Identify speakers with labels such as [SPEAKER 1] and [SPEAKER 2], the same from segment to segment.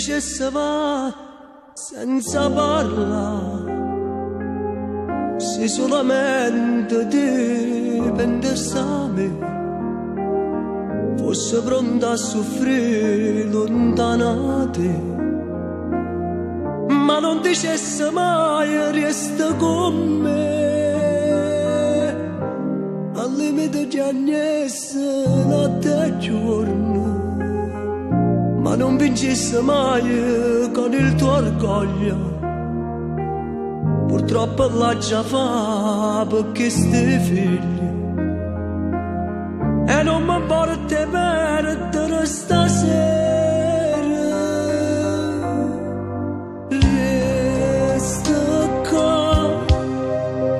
[SPEAKER 1] dicesse va senza parlare, se solamente ti pensasse a me, fosse pronta a soffrire lontana da te, ma non dicesse mai resta con me, al limite di agnese notte e giorno, ma non vincesse mai con il tuo orgoglio. Purtroppo l'ha già fa perché stai figli e non mi porti perdere stasera. Resta qua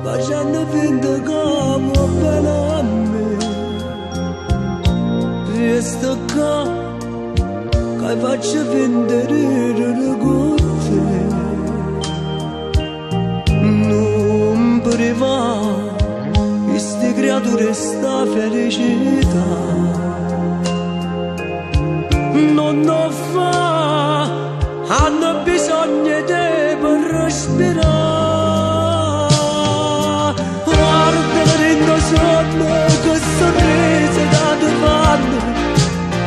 [SPEAKER 1] facendo finta che va bene a me. Resta qua che faccio finta di ridere con te. Non priva queste creature sta felicità, non lo fa, hanno bisogno di te per respirare. Guarda rindo sonno che sorriso da te fanno,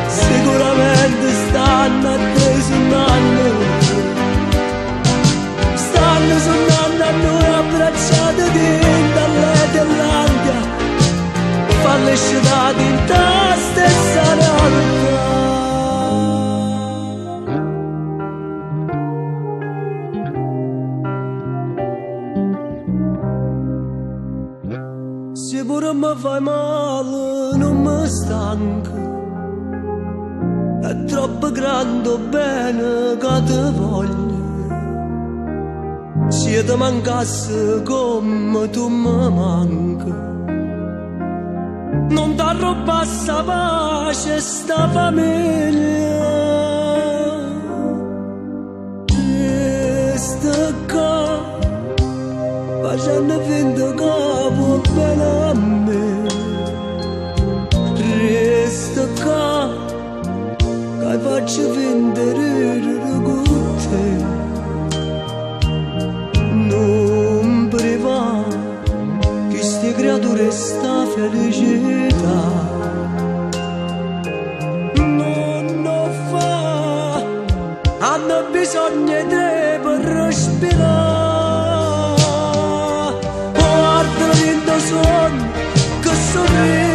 [SPEAKER 1] sicuramente stanno attesi un anno, stanno suonando a noi abbracciati dall'Irlanda, falle scivolare in ta stessa realtà. Se pure mi fai male non mi stanco, è troppo grande o bene che ti voglio. Se ti mancasse come tu mi manchi, non ti arrobbasse la pace sta famiglia. Resta qua facendo finta che va bene a me. Resta qua che faccio finta di ridere con te. Non priva queste creature sta felicità, non lo fa, hanno bisogno di te per respirare. Guarda in sonno che sorride